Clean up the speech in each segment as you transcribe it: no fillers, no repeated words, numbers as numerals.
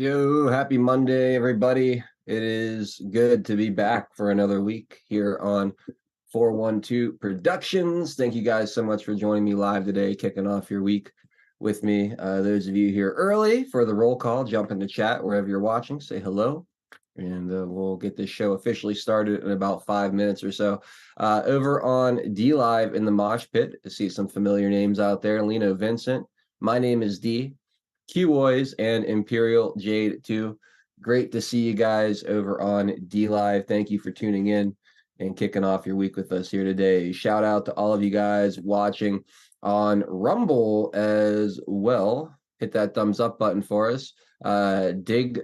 Yo, happy Monday, everybody. It is good to be back for another week here on 412 Productions. Thank you guys so much for joining me live today, kicking off your week with me. Those of you here early for the roll call, jump into chat wherever you're watching, say hello, and we'll get this show officially started in about 5 minutes or so. Over on D Live in the Mosh Pit, I see some familiar names out there. Lino Vincent. My name is D. Q-Boys and Imperial Jade 2. Great to see you guys over on D Live. Thank you for tuning in and kicking off your week with us here today. Shout out to all of you guys watching on Rumble as well. Hit that thumbs up button for us. Dig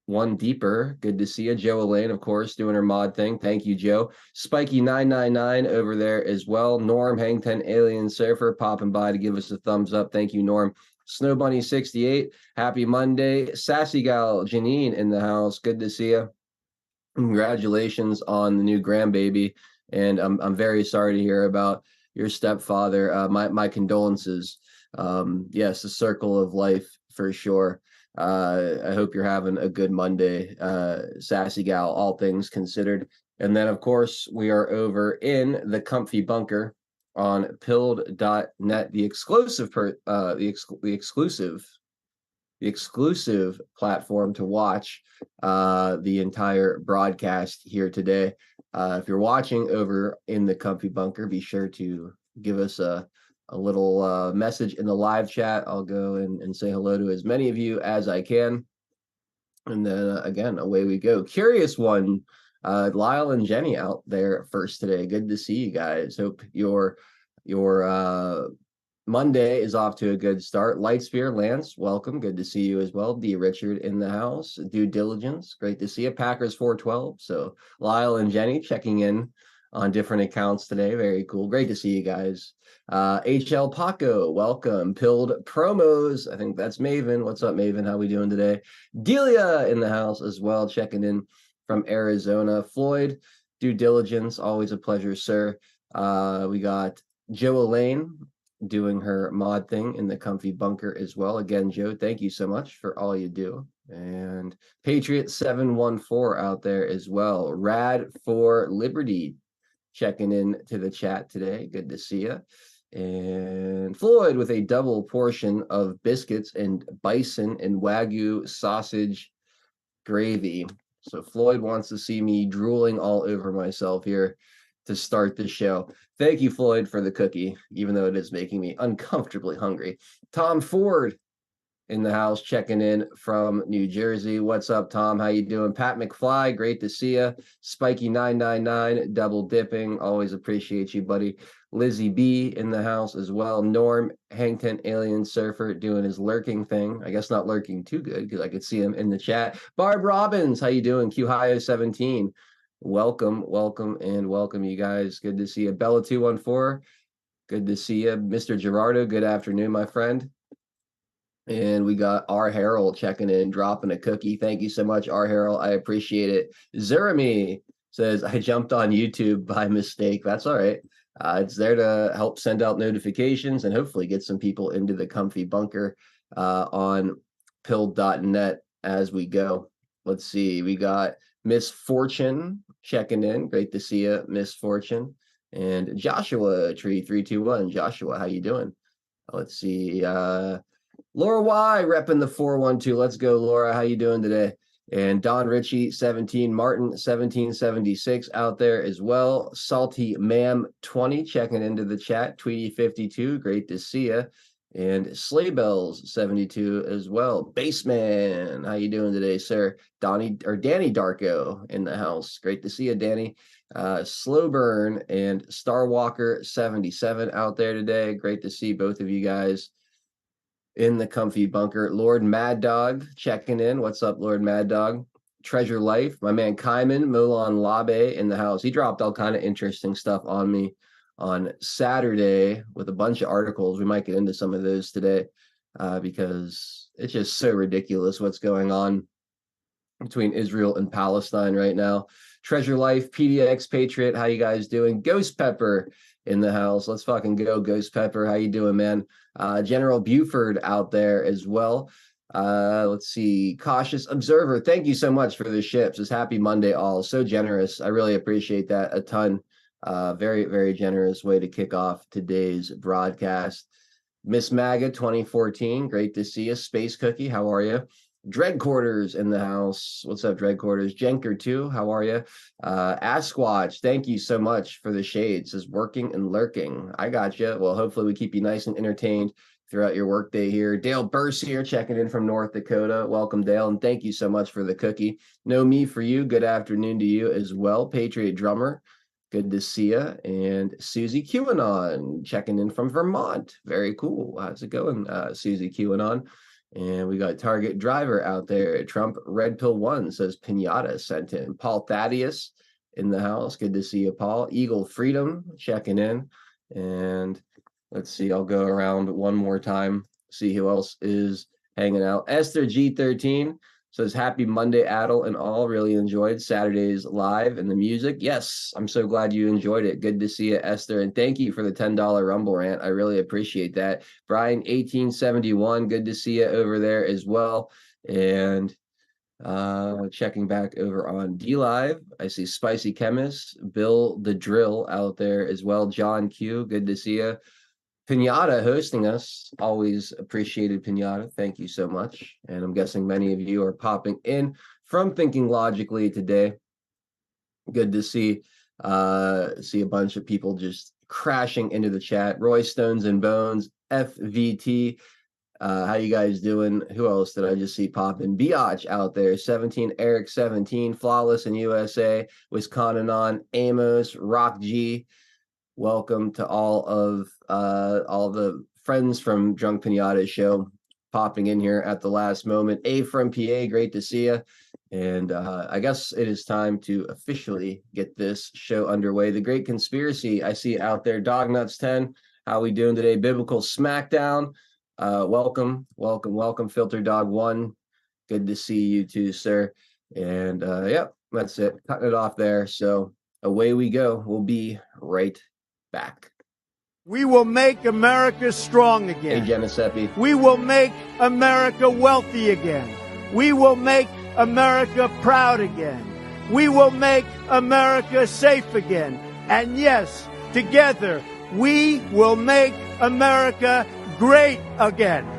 one deeper. Good to see you. Joe Elaine, of course, doing her mod thing. Thank you, Joe. Spiky999 over there as well. Norm, Hang 10 Alien Surfer popping by to give us a thumbs up. Thank you, Norm. Snow Bunny 68, happy Monday. Sassy Gal Janine in the house. Good to see you. Congratulations on the new grandbaby, and I'm very sorry to hear about your stepfather. My condolences. Yes, the circle of life for sure. I hope you're having a good Monday, Sassy Gal, all things considered. And then, of course, we are over in the comfy bunker on pilled.net, the exclusive platform to watch the entire broadcast here today. If you're watching over in the comfy bunker, be sure to give us a little message in the live chat. I'll go and say hello to as many of you as I can. And then again, away we go. Curious one. Lyle and Jenny out there first today. Good to see you guys. Hope your Monday is off to a good start. Lightsphere, Lance, welcome. Good to see you as well. D. Richard in the house. Due Diligence, great to see you. Packers 412. So Lyle and Jenny checking in on different accounts today. Very cool. Great to see you guys. HL Paco, welcome. Pilled Promos, I think that's Maven. What's up, Maven? How we doing today? Delia in the house as well, checking in from Arizona. Floyd, Due Diligence, always a pleasure, sir. We got Joe Elaine doing her mod thing in the comfy bunker as well. Again, Joe, thank you so much for all you do. And Patriot 714 out there as well. Rad for Liberty checking in to the chat today. Good to see you. And Floyd with a double portion of biscuits and bison and Wagyu sausage gravy. So Floyd wants to see me drooling all over myself here to start the show. Thank you, Floyd, for the cookie, even though it is making me uncomfortably hungry. Tom Ford in the house checking in from New Jersey. What's up, Tom? How you doing? Pat McFly, great to see you. Spiky 999 double dipping, always appreciate you, buddy. Lizzie B in the house as well. Norm Hangton Alien Surfer doing his lurking thing. I guess not lurking too good because I could see him in the chat. Barb Robbins, how you doing? Qhio 17. Welcome, and welcome, you guys. Good to see you. Bella 214. Good to see you. Mr. Gerardo, good afternoon, my friend. And we got R. Harold checking in, dropping a cookie. Thank you so much, R. Harold. I appreciate it. Zerami says, I jumped on YouTube by mistake. That's all right. It's there to help send out notifications and hopefully get some people into the comfy bunker on pilled.net as we go. Let's see. We got Miss Fortune checking in. Great to see you, Miss Fortune. And Joshua Tree 321. Joshua, how you doing? Let's see. Laura Y repping the 412. Let's go, Laura. How you doing today? And Don Ritchie 17, Martin 1776 out there as well. Salty Ma'am 20 checking into the chat. Tweety 52, great to see you. And Sleigh Bells 72 as well. Baseman, how you doing today, sir? Danny Darko in the house. Great to see you, Danny. Slow Burn and Star Walker 77 out there today. Great to see both of you guys in the comfy bunker. Lord Mad Dog checking in. What's up, Lord Mad Dog? Treasure Life, my man Kaiman Molan Labe in the house. He dropped all kind of interesting stuff on me on Saturday with a bunch of articles. We might get into some of those today because it's just so ridiculous what's going on between Israel and Palestine right now. Treasure Life, PDX Patriot, how you guys doing? Ghost Pepper in the house. Let's fucking go, Ghost Pepper. How you doing, man? General Buford out there as well. Let's see. Cautious Observer, thank you so much for the ships. It's happy Monday all. So generous. I really appreciate that a ton. Very, very generous way to kick off today's broadcast. Miss Maga 2014, great to see you. Space Cookie, how are you? Dread Quarters in the house. What's up, Dread Quarters? Jenker too, how are you? Asquatch, thank you so much for the shades. Says working and lurking. I got you. Well, hopefully we keep you nice and entertained throughout your workday here. Dale Burse here, checking in from North Dakota. Welcome, Dale, and thank you so much for the cookie. No me for you. Good afternoon to you as well. Patriot Drummer, good to see you. And Susie QAnon checking in from Vermont. Very cool. How's it going, Susie QAnon? And we got Target Driver out there. Trump Red Pill 1 says Pinata sent in. Paul Thaddeus in the house. Good to see you, Paul. Eagle Freedom checking in. And let's see, I'll go around one more time, see who else is hanging out. Esther G13 says, happy Monday, Adel and all. Really enjoyed Saturday's live and the music. Yes, I'm so glad you enjoyed it. Good to see you, Esther. And thank you for the $10 Rumble rant. I really appreciate that. Brian 1871, good to see you over there as well. And checking back over on DLive, I see Spicy Chemist, Bill the Drill out there as well. John Q, good to see you. Pinata hosting us. Always appreciated, Pinata. Thank you so much. And I'm guessing many of you are popping in from Thinking Logically today. Good to see a bunch of people just crashing into the chat. Roy Stones and Bones, FVT. How you guys doing? Who else did I just see popping? Biatch out there, 17, Eric 17, Flawless in USA, Wisconsin on, Amos, Rock G. Welcome to all the friends from Drunk Pinata show popping in here at the last moment. A from PA, great to see you. And I guess it is time to officially get this show underway. The Great Conspiracy, I see out there. Dognuts 10, how we doing today? Biblical Smackdown. Welcome, Filter Dog 1. Good to see you too, sir. And yep, that's it. Cutting it off there. So away we go. We'll be right back. We will make America strong again. Hey, Giuseppe. We will make America wealthy again. We will make America proud again. We will make America safe again. And yes, together, we will make America great again.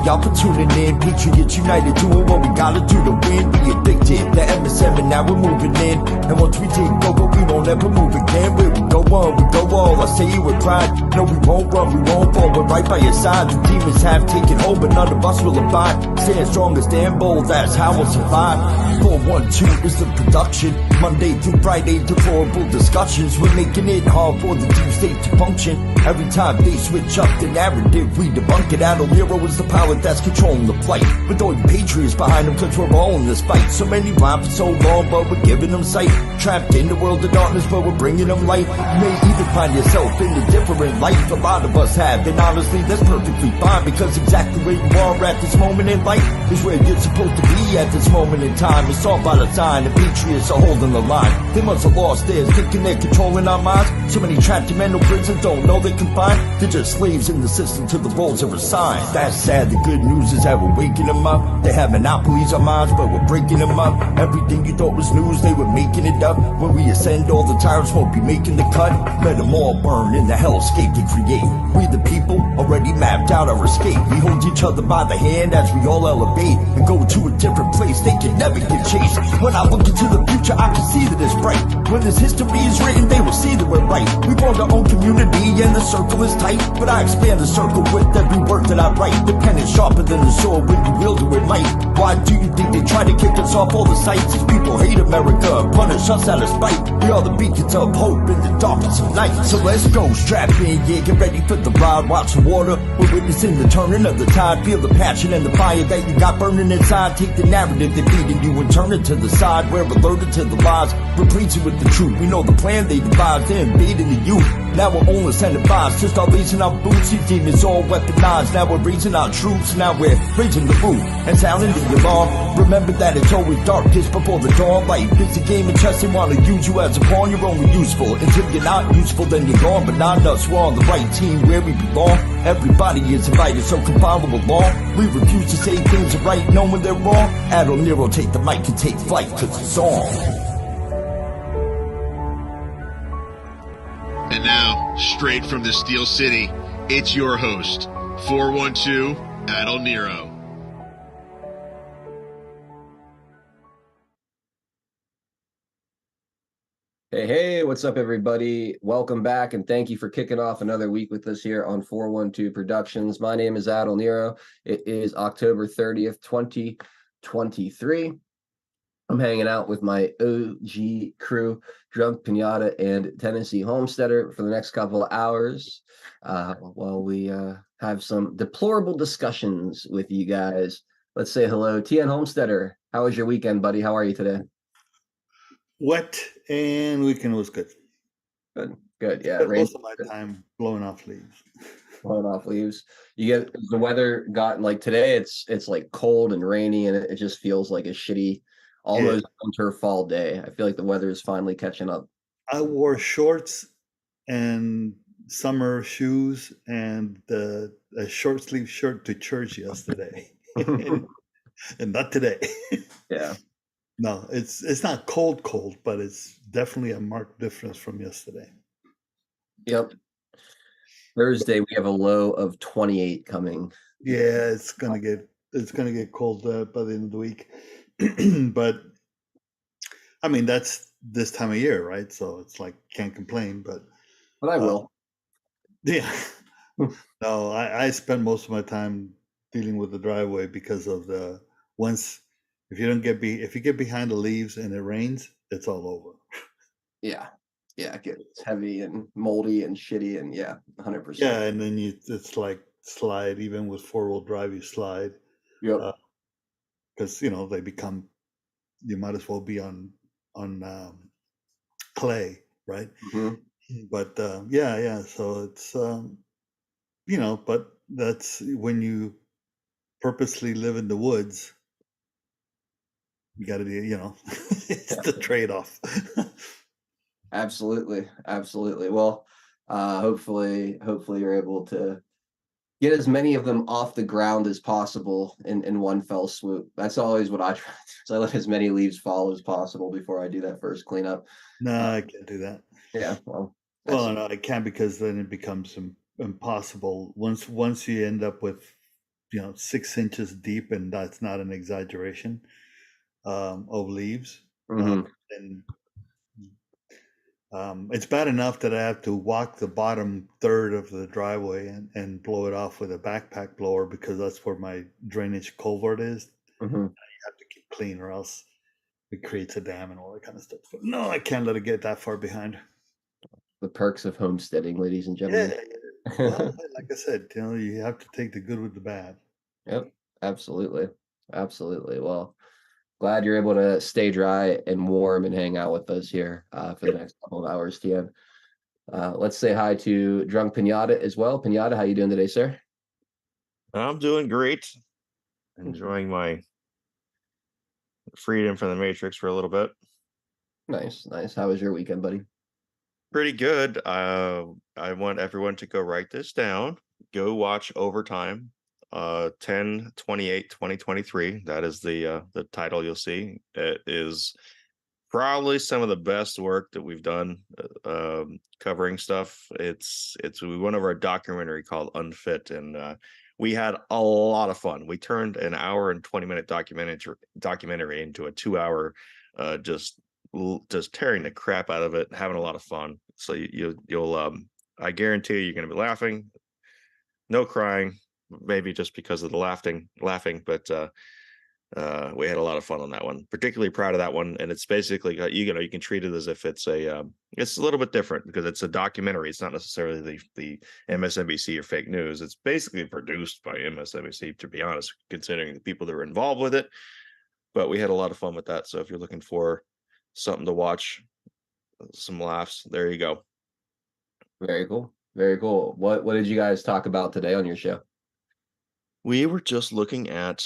Y'all for tuning in, Patriots United, doing what we gotta do to win. Be addicted, the MS7, now we're moving in. And once we take over, we won't ever move again. Where we go on, we go all, I say it with pride. No, we won't run, we won't fall, we're right by your side. The demons have taken hold, but none of us will abide. Stand strong and stand bold, that's how we'll survive. 412 is the production, Monday through Friday, deplorable discussions. We're making it hard for the deep state to function. Every time they switch up the narrative, we debunk it. Adult Nero is the power that's controlling the plight. With all you patriots behind them, cause we're all in this fight. So many rhyme for so long, but we're giving them sight. Trapped in the world of darkness, but we're bringing them light. You may even find yourself in a different life. A lot of us have, and honestly, that's perfectly fine. Because exactly where you are at this moment in life is where you're supposed to be at this moment in time. It's all by the sign, the patriots are holding the line. They must have lost theirs, thinking they're controlling our minds. So many trapped in mental prisons don't know they're confined. They're just slaves in the system to the roles they're assigned. That's sad, the good news is that we're waking them up. They have monopolies on minds, but we're breaking them up. Everything you thought was news, they were making it up. When we ascend, all the tyrants won't be making the cut. Let them all burn in the hellscape they create. We the people already mapped out our escape. We hold each other by the hand as we all elevate and go to a different place. They can never get chased. When I look into the future, I can see that it's bright. When this history is written, they will see that we're right. We formed our own community and the circle is tight. But I expand the circle with every word that I write. The pen is sharper than the sword when you wield it with might. Why do you think they try to kick us off all the sights? These people hate America, punish us out of spite. We are the beacons of hope in the darkness of night. So let's go, strap in, yeah, get ready for the ride. Watch the water, we're witnessing the turning of the tide. Feel the passion and the fire that you got burning inside. Take the narrative they're feeding you and turn it to the side. We're alerted to the lies, replacing with the truth. We know the plan they devised, they're invading the youth. Now we're only sending vibes to start raising our boots. These demons all weaponized. Now we're raising our troops. Now we're raising the roof and sounding the alarm. Remember that it's always darkest before the dawn. Life is a game of chess. They want to use you as a pawn. You're only useful until you're not useful. Then you're gone. But not us. We're on the right team where we belong. Everybody is invited, so come follow along. We refuse to say things are right, knowing they're wrong. Adult Nero, take the mic and take flight, cause it's on. And now, straight from the Steel City, it's your host, 412 Adult Nero. Hey, what's up, everybody? Welcome back, and thank you for kicking off another week with us here on 412 Productions. My name is Adult Nero. It is October 30th, 2023. I'm hanging out with my OG crew, Drunk Pinata and Tennessee Homesteader, for the next couple of hours while we have some deplorable discussions with you guys. Let's say hello. TN Homesteader, how was your weekend, buddy? How are you today? Wet, and weekend was good. Good. Yeah. Most of my time blowing off leaves. Blowing off leaves. You get the weather got like today. It's like cold and rainy, and it just feels like a shitty, almost winter fall day. I feel like the weather is finally catching up. I wore shorts and summer shoes and a short sleeve shirt to church yesterday, and not today. Yeah. No, it's not cold, but it's definitely a marked difference from yesterday. Yep. Thursday we have a low of 28 coming. Yeah, it's gonna get cold by the end of the week. But I mean, that's this time of year, right? So it's like can't complain. But I will. Yeah. No, I spend most of my time dealing with the driveway because of the if you get behind the leaves and it rains, it's all over. Yeah, it gets heavy and moldy and shitty, and 100%. Yeah, and then it's like slide. Even with 4-wheel drive, you slide. Yep. Because they become you might as well be on clay, right? Mhm. But yeah. So it's but that's when you purposely live in the woods. You got to be, it's the trade-off. Absolutely, absolutely. Well, hopefully you're able to get as many of them off the ground as possible in one fell swoop. That's always what I try to do. So I let as many leaves fall as possible before I do that first cleanup. No, I can't do that. Yeah, well, that's Well, no, I can't, because then it becomes impossible. Once you end up with 6 inches deep, and that's not an exaggeration, of leaves, mhm, then it's bad enough that I have to walk the bottom third of the driveway and blow it off with a backpack blower, because that's where my drainage culvert is. mhm. You have to keep clean, or else it creates a dam and all that kind of stuff. But no, I can't let it get that far behind. The perks of homesteading, ladies and Yeah. gentlemen. Well, like I said, you have to take the good with the bad. Yep, absolutely, absolutely. Well, glad you're able to stay dry and warm and hang out with us here for the Yep. next couple of hours, Tian. Let's say hi to Drunk Pinata as well. Pinata, how you doing today, sir? I'm doing great. Enjoying my freedom from the Matrix for a little bit. Nice, nice. How was your weekend, buddy? Pretty good. I want everyone to go write this down. Go watch Overtime, 10/28/2023. That is the title you'll see. It is probably some of the best work that we've done covering stuff. We went over a documentary called Unfit, and we had a lot of fun. We turned an hour and 20-minute documentary into a 2-hour just tearing the crap out of it, having a lot of fun. So you'll I guarantee you're going to be laughing, no crying, maybe just because of the laughing, but we had a lot of fun on that one. Particularly proud of that one, and it's basically you can treat it as if it's it's a little bit different because it's a documentary. It's not necessarily the MSNBC or fake news. It's basically produced by MSNBC, to be honest, considering the people that were involved with it. But we had a lot of fun with that. So if you're looking for something to watch, some laughs, there you go. Very cool. Very cool. What did you guys talk about today on your show? We were just looking at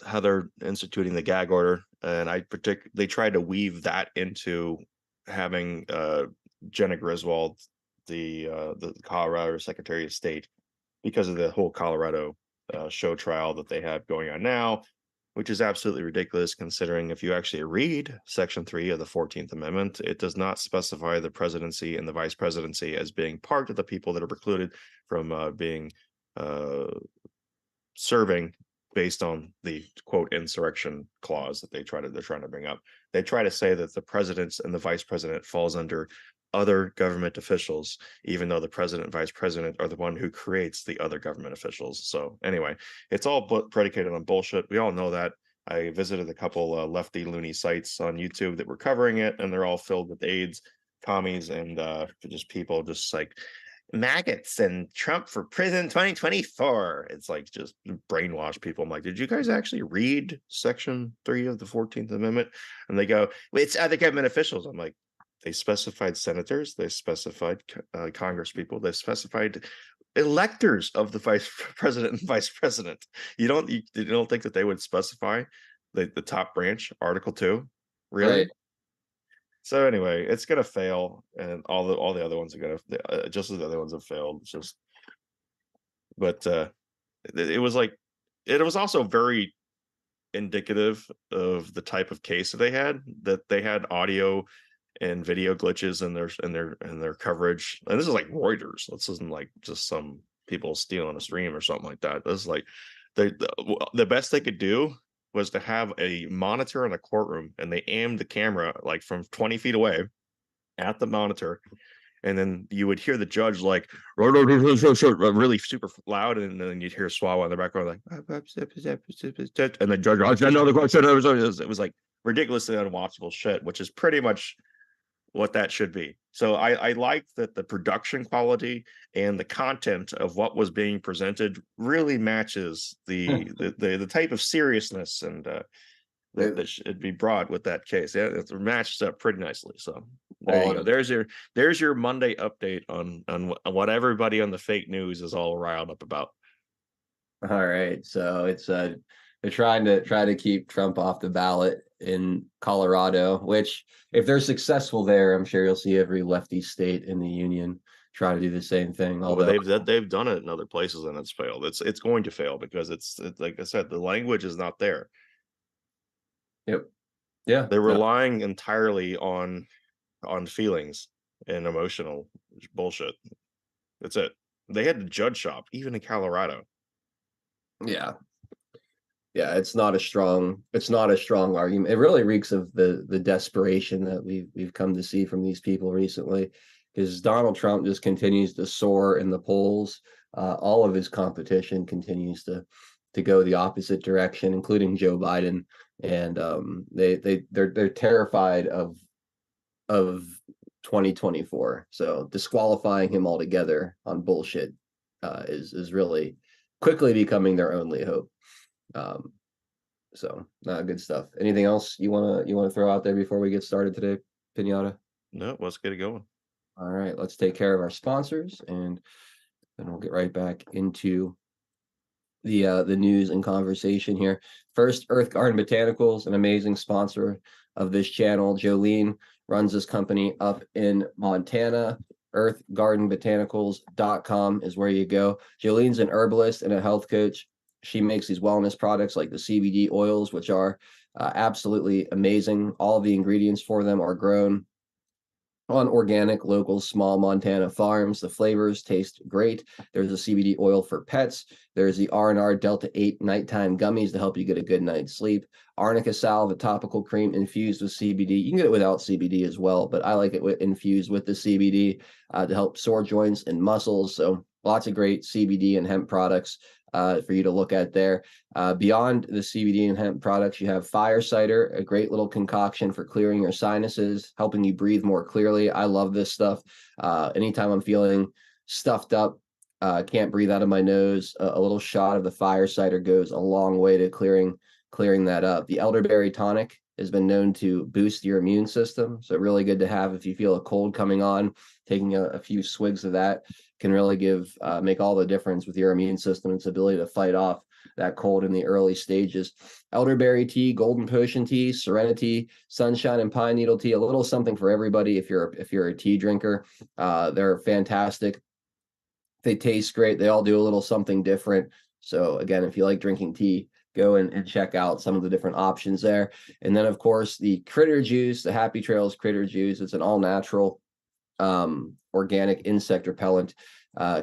how they're instituting the gag order, and they tried to weave that into having Jenna Griswold, the Colorado Secretary of State, because of the whole Colorado show trial that they have going on now, which is absolutely ridiculous considering if you actually read Section 3 of the 14th Amendment, it does not specify the presidency and the vice presidency as being part of the people that are precluded from being serving based on the quote insurrection clause that they're trying to bring up. They try to say that the president and the vice president falls under other government officials, even though the president and vice president are the one who creates the other government officials. So anyway, it's all predicated on bullshit. We all know that. I visited a couple lefty loony sites on YouTube that were covering it, and they're all filled with AIDS, commies, and just people just like maggots and Trump for prison 2024. It's like just brainwash people. I'm like, did you guys actually read Section 3 of the 14th Amendment? And they go, well, it's other government officials. I'm like, they specified senators, they specified Congress people, they specified electors of the vice president and vice president. You don't think that they would specify the top branch, Article 2? Really? Right. So anyway, it's gonna fail, and all the other ones are gonna just as the other ones have failed. It's just, but it was like it was also very indicative of the type of case that they had. That they had audio and video glitches in their coverage, and this is like Reuters. This isn't like just some people stealing a stream or something like that. This is like the best they could do was to have a monitor in a courtroom, and they aimed the camera like from 20 feet away at the monitor, and then you would hear the judge like really super loud, and then you'd hear Swallow in the background like, and the judge, another question. It was like ridiculously unwatchable shit, which is pretty much what that should be. So I like that the production quality and the content of what was being presented really matches the type of seriousness and that should be brought with that case. Yeah, it's matched up pretty nicely. So there you All go. There's your Monday update on what everybody on the fake news is all riled up about. right. So it's they're try to keep Trump off the ballot in Colorado, which if they're successful there, I'm sure you'll see every lefty state in the union try to do the same thing. Well, Although they've done it in other places and it's failed. It's going to fail because it's like I said, the language is not there. yep. Yeah. They're No, relying entirely on feelings and emotional bullshit. That's it. They had the judge shop even in Colorado. yeah. Yeah, it's not a strong argument. It really reeks of the desperation that we've come to see from these people recently, because Donald Trump just continues to soar in the polls. All of his competition continues to go the opposite direction, including Joe Biden, and they're terrified of 2024. So disqualifying him altogether on bullshit is really quickly becoming their only hope. So good stuff. Anything else you wanna throw out there before we get started today, Pinata? No, let's get it going. All right, let's take care of our sponsors, and then we'll get right back into the news and conversation here. First, Earth Garden Botanicals, an amazing sponsor of this channel. Jolene runs this company up in Montana. earthgardenbotanicals.com is where you go. Jolene's an herbalist and a health coach. She makes these wellness products like the CBD oils, which are absolutely amazing. All the ingredients for them are grown on organic, local, small Montana farms. The flavors taste great. There's a CBD oil for pets. There's the R&R Delta 8 nighttime gummies to help you get a good night's sleep. Arnica salve, a topical cream infused with CBD. You can get it without CBD as well, but I like it infused with the CBD to help sore joints and muscles. So lots of great CBD and hemp products for you to look at there. Beyond the CBD and hemp products, you have Fire Cider, a great little concoction for clearing your sinuses, helping you breathe more clearly. I love this stuff. Anytime I'm feeling stuffed up, can't breathe out of my nose, a little shot of the Fire Cider goes a long way to clearing that up. The elderberry tonic has been known to boost your immune system, so really good to have if you feel a cold coming on. Taking a few swigs of that can really make all the difference with your immune system and its ability to fight off that cold in the early stages. Elderberry tea, golden potion tea, serenity, sunshine, and pine needle tea. A little something for everybody if you're a tea drinker. They're fantastic. They taste great. They all do a little something different. So again, if you like drinking tea, go and check out some of the different options there. And then of course the critter juice, the Happy Trails critter juice. It's an all natural organic insect repellent,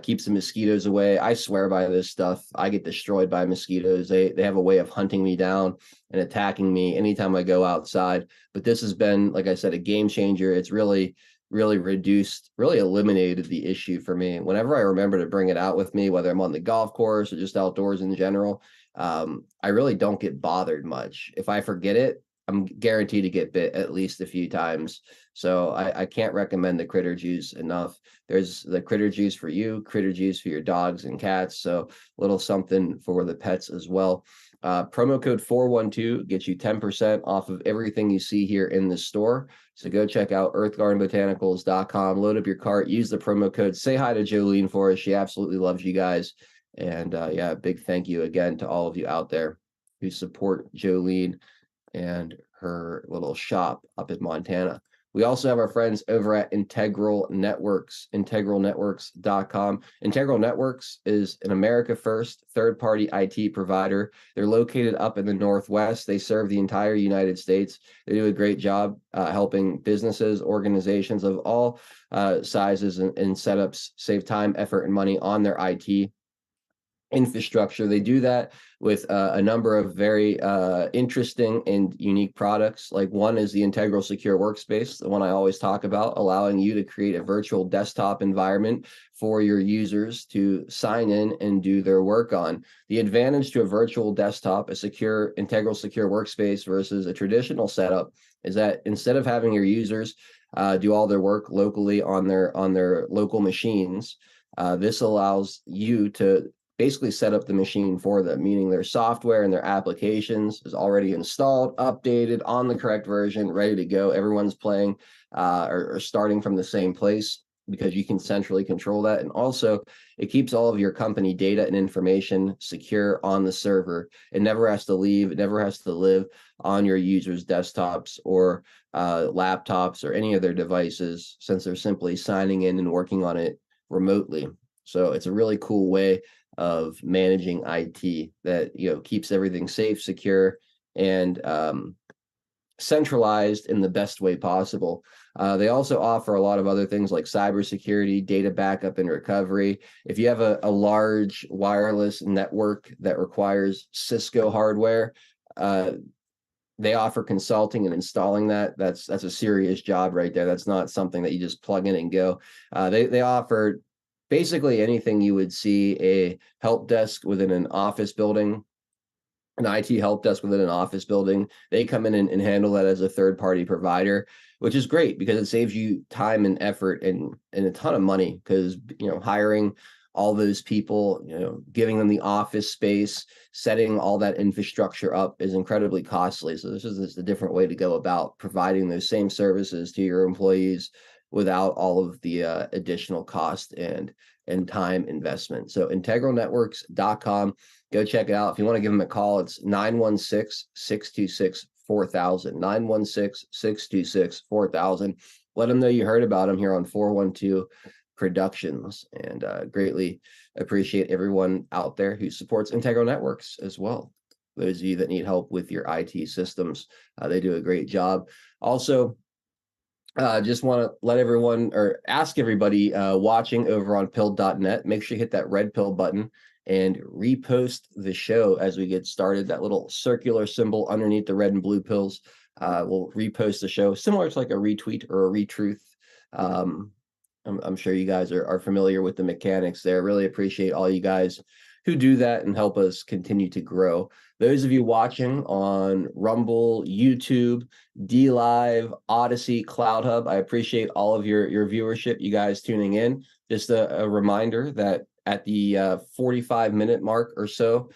keeps the mosquitoes away. I swear by this stuff. I get destroyed by mosquitoes. They have a way of hunting me down and attacking me anytime I go outside. But this has been, like I said, a game changer. It's really eliminated the issue for me. Whenever I remember to bring it out with me, whether I'm on the golf course or just outdoors in general, I really don't get bothered much. If I forget it, I'm guaranteed to get bit at least a few times. So I can't recommend the critter juice enough. There's the critter juice for you, critter juice for your dogs and cats. So a little something for the pets as well. Promo code 412 gets you 10% off of everything you see here in the store. So go check out earthgardenbotanicals.com, load up your cart, use the promo code, say hi to Jolene for us. She absolutely loves you guys. And big thank you again to all of you out there who support Jolene and her little shop up in Montana. We also have our friends over at Integral Networks, integralnetworks.com. Integral Networks is an America First third-party IT provider. They're located up in the Northwest. They serve the entire United States. They do a great job helping businesses, organizations of all sizes and setups save time, effort, and money on their IT infrastructure. They do that with a number of very interesting and unique products. Like one is the Integral Secure Workspace, the one I always talk about, allowing you to create a virtual desktop environment for your users to sign in and do their work on. The advantage to a virtual desktop, a secure Integral Secure Workspace versus a traditional setup, is that instead of having your users do all their work locally on their local machines, this allows you to basically set up the machine for them, meaning their software and their applications is already installed, updated, on the correct version, ready to go. Everyone's playing or starting from the same place, because you can centrally control that. And also, it keeps all of your company data and information secure on the server. It never has to leave. It never has to live on your users' desktops or laptops or any of their devices, since they're simply signing in and working on it remotely. So it's a really cool way of managing IT that, keeps everything safe, secure, and centralized in the best way possible. They also offer a lot of other things like cybersecurity, data backup and recovery. If you have a large wireless network that requires Cisco hardware, they offer consulting and installing that. That's a serious job right there. That's not something that you just plug in and go. They offer basically anything you would see a help desk within an office building, an IT help desk within an office building. They come in and handle that as a third party provider, which is great because it saves you time and effort and a ton of money, because hiring all those people, giving them the office space, setting all that infrastructure up is incredibly costly. So this is a different way to go about providing those same services to your employees without all of the additional cost and time investment. So integralnetworks.com. Go check it out. If you want to give them a call, it's 916-626-4000, 916-626-4000. Let them know you heard about them here on 412 Productions, and greatly appreciate everyone out there who supports Integral Networks as well. Those of you that need help with your IT systems, they do a great job. Also, just want to let everyone, or ask everybody watching over on pill.net, make sure you hit that red pill button and repost the show as we get started. That little circular symbol underneath the red and blue pills will repost the show, similar to like a retweet or a retruth. I'm sure you guys are familiar with the mechanics there. Really appreciate all you guys who do that and help us continue to grow. Those of you watching on Rumble, YouTube, DLive, Odyssey, Cloud Hub, I appreciate all of your viewership, you guys tuning in. Just a reminder that at the 45-minute mark or so,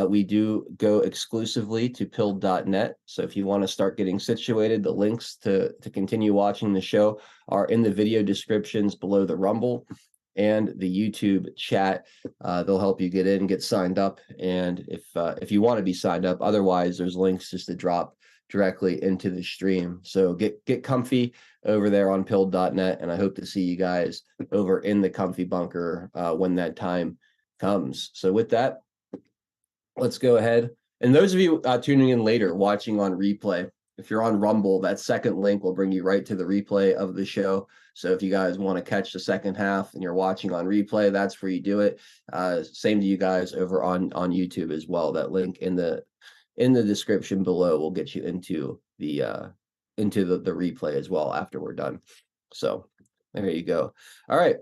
we do go exclusively to pill.net. So if you want to start getting situated, the links to continue watching the show are in the video descriptions below the Rumble and the YouTube chat. They'll help you get in, get signed up. And if you want to be signed up, otherwise there's links just to drop directly into the stream. So get comfy over there on pill.net, and I hope to see you guys over in the comfy bunker when that time comes. So with that, let's go ahead. And those of you tuning in later, watching on replay, if you're on Rumble, that second link will bring you right to the replay of the show. So if you guys want to catch the second half and you're watching on replay, that's where you do it. Same to you guys over on YouTube as well. That link in the description below will get you into the replay as well after we're done. So there you go. All right,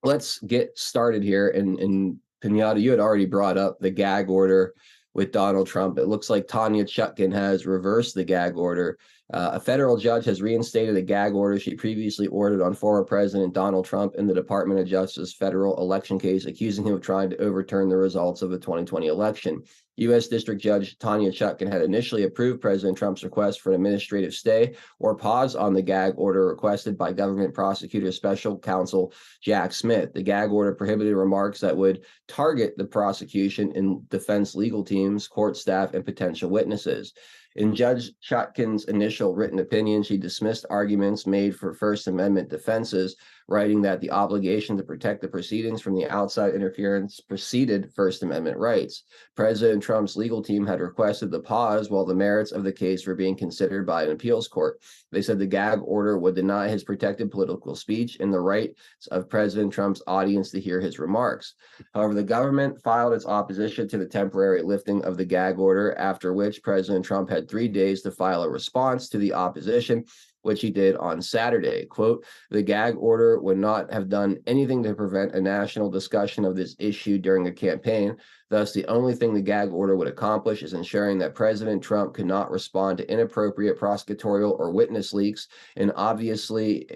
let's get started here. And Pinata, you had already brought up the gag order with Donald Trump. It looks like Tanya Chutkan has reversed the gag order. A federal judge has reinstated a gag order she previously ordered on former President Donald Trump in the Department of Justice federal election case, accusing him of trying to overturn the results of the 2020 election. U.S. District Judge Tanya Chutkan had initially approved President Trump's request for an administrative stay or pause on the gag order requested by government prosecutor special counsel Jack Smith. The gag order prohibited remarks that would target the prosecution and defense legal teams, court staff, and potential witnesses. In Judge Chutkan's initial written opinion, she dismissed arguments made for First Amendment defenses, writing that the obligation to protect the proceedings from the outside interference preceded First Amendment rights. President Trump's legal team had requested the pause while the merits of the case were being considered by an appeals court. They said the gag order would deny his protected political speech and the rights of President Trump's audience to hear his remarks. However, the government filed its opposition to the temporary lifting of the gag order, after which President Trump had 3 days to file a response to the opposition. which he did on Saturday. Quote, the gag order would not have done anything to prevent a national discussion of this issue during a campaign. Thus, the only thing the gag order would accomplish is ensuring that President Trump could not respond to inappropriate prosecutorial or witness leaks, an obviously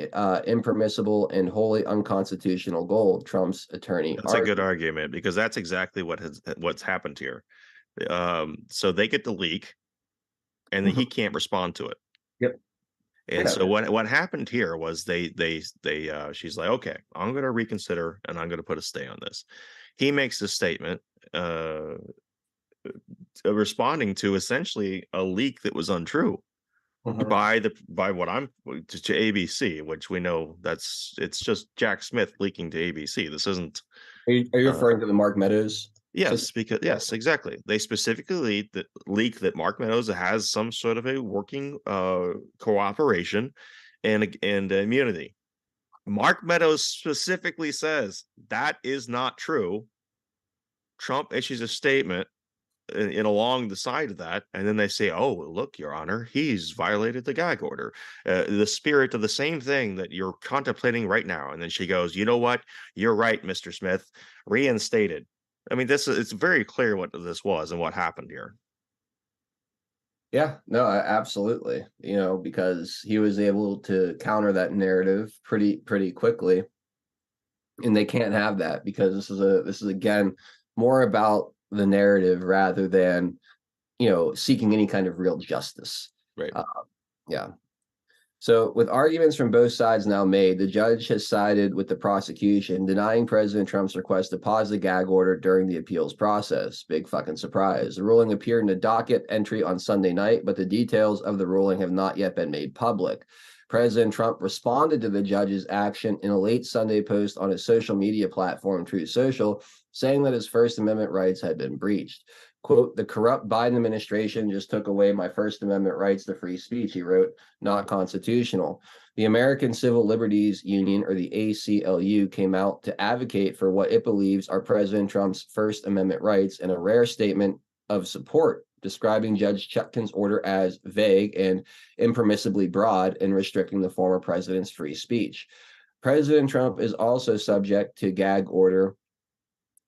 impermissible and wholly unconstitutional goal, Trump's attorney That's a good argued. argument, because that's exactly what's happened here. So they get the leak, and then he can't respond to it. Yep. And so what happened here was she's like, okay, I'm going to reconsider and I'm going to put a stay on this. He makes a statement responding to essentially a leak that was untrue by what I'm to ABC, which we know it's just Jack Smith leaking to ABC. This isn't. Are you referring to the Mark Meadows? Yes, because yes, exactly. They specifically leak that Mark Meadows has some sort of a working cooperation and immunity. Mark Meadows specifically says that is not true. Trump issues a statement in along the side of that, and then they say, "Oh, look, Your Honor, he's violated the gag order, the spirit of the same thing that you're contemplating right now." And then she goes, "You know what? You're right, Mr. Smith. Reinstated." I mean, it's very clear what this was and what happened here. Yeah, no, absolutely. Because he was able to counter that narrative pretty quickly, and they can't have that because this is again more about the narrative rather than seeking any kind of real justice. Right. Yeah. So, with arguments from both sides now made, the judge has sided with the prosecution, denying President Trump's request to pause the gag order during the appeals process. Big fucking surprise. The ruling appeared in a docket entry on Sunday night, but the details of the ruling have not yet been made public. President Trump responded to the judge's action in a late Sunday post on his social media platform, Truth Social, saying that his First Amendment rights had been breached. Quote, the corrupt Biden administration just took away my First Amendment rights to free speech, he wrote, not constitutional. The American Civil Liberties Union, or the ACLU, came out to advocate for what it believes are President Trump's First Amendment rights in a rare statement of support, describing Judge Chutkan's order as vague and impermissibly broad in restricting the former president's free speech. President Trump is also subject to gag order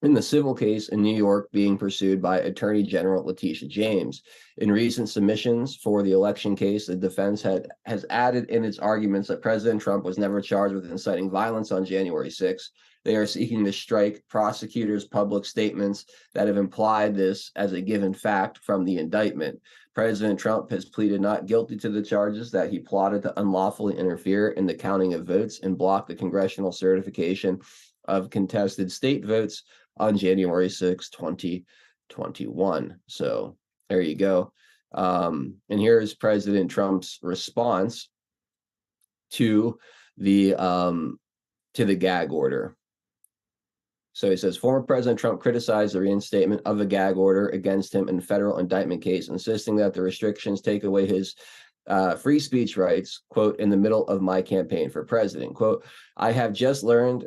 in the civil case in New York being pursued by Attorney General Letitia James. In recent submissions for the election case, the defense has added in its arguments that President Trump was never charged with inciting violence on January 6th. They are seeking to strike prosecutors' public statements that have implied this as a given fact from the indictment. President Trump has pleaded not guilty to the charges that he plotted to unlawfully interfere in the counting of votes and block the congressional certification of contested state votes on January 6, 2021. So there you go. And here's President Trump's response to the gag order. So he says, former President Trump criticized the reinstatement of a gag order against him in a federal indictment case, insisting that the restrictions take away his free speech rights, quote, in the middle of my campaign for president. Quote, I have just learned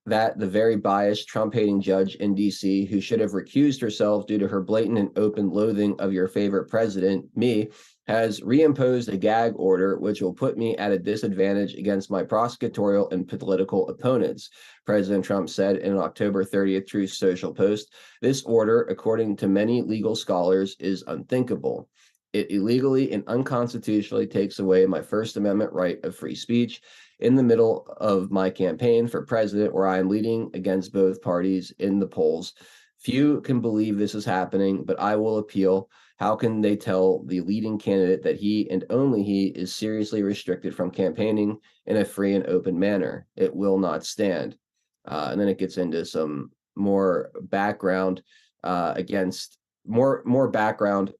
that the very biased Trump-hating judge in D.C., who should have recused herself due to her blatant and open loathing of your favorite president, me, has reimposed a gag order which will put me at a disadvantage against my prosecutorial and political opponents, President Trump said in an October 30th Truth Social post. This order, according to many legal scholars, is unthinkable. It illegally and unconstitutionally takes away my First Amendment right of free speech in the middle of my campaign for president, where I am leading against both parties in the polls. Few can believe this is happening, but I will appeal. How can they tell the leading candidate that he and only he is seriously restricted from campaigning in a free and open manner? It will not stand. And then it gets into some more background against more background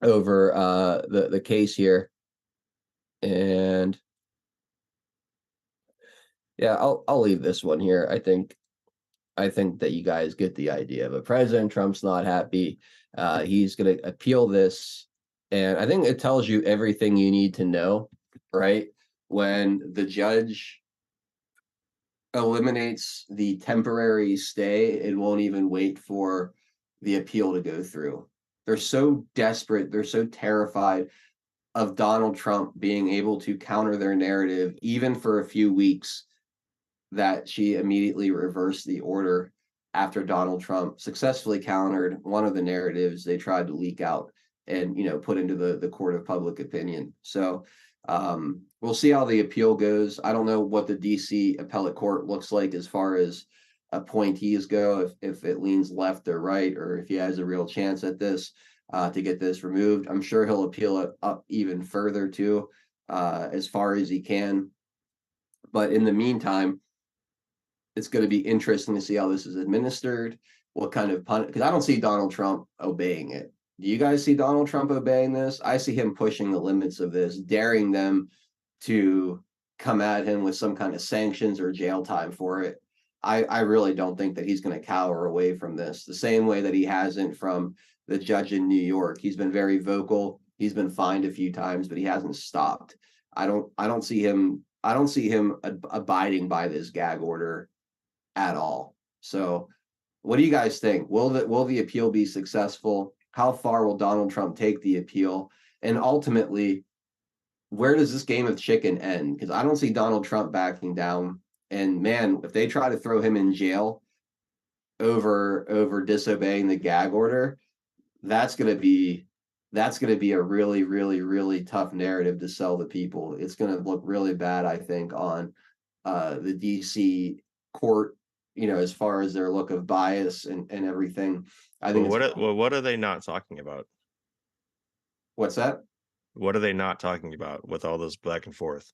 over the case here. And yeah, I'll leave this one here. I think that you guys get the idea. But President Trump's not happy. He's going to appeal this, and I think it tells you everything you need to know, right? When the judge eliminates the temporary stay and won't even wait for the appeal to go through. They're so desperate. They're so terrified of Donald Trump being able to counter their narrative, even for a few weeks, that she immediately reversed the order after Donald Trump successfully countered one of the narratives they tried to leak out and put into the court of public opinion. So we'll see how the appeal goes. I don't know what the DC appellate court looks like as far as appointees go, if it leans left or right, or if he has a real chance at this to get this removed. I'm sure he'll appeal it up even further too, as far as he can. But in the meantime, it's going to be interesting to see how this is administered, what kind of pun, because I don't see Donald Trump obeying it. Do you guys see Donald Trump obeying this? I see him pushing the limits of this, daring them to come at him with some kind of sanctions or jail time for it. I really don't think that he's going to cower away from this the same way that he hasn't from the judge in New York. He's been very vocal. He's been fined a few times, but he hasn't stopped. I don't see him abiding by this gag order at all. So what do you guys think? Will the appeal be successful? How far will Donald Trump take the appeal? And ultimately, where does this game of chicken end? Because I don't see Donald Trump backing down. And man, if they try to throw him in jail over disobeying the gag order, that's gonna be a really, really, really tough narrative to sell the people. It's gonna look really bad, I think, on the DC court, as far as their look of bias and everything. I think what are they not talking about? What's that? What are they not talking about with all this back and forth?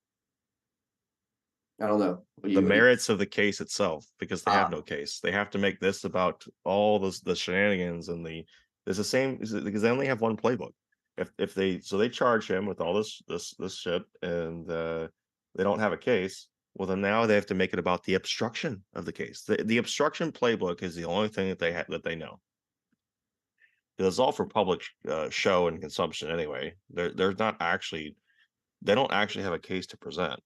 I don't know. The merits of the case itself, because they have no Ah, case. They have to make this about all the shenanigans and there's the same, because they only have one playbook. If they charge him with all this shit, and they don't have a case, well then now they have to make it about the obstruction of the case. The obstruction playbook is the only thing that they know. It's all for public show and consumption anyway. They're not actually, they don't actually have a case to present.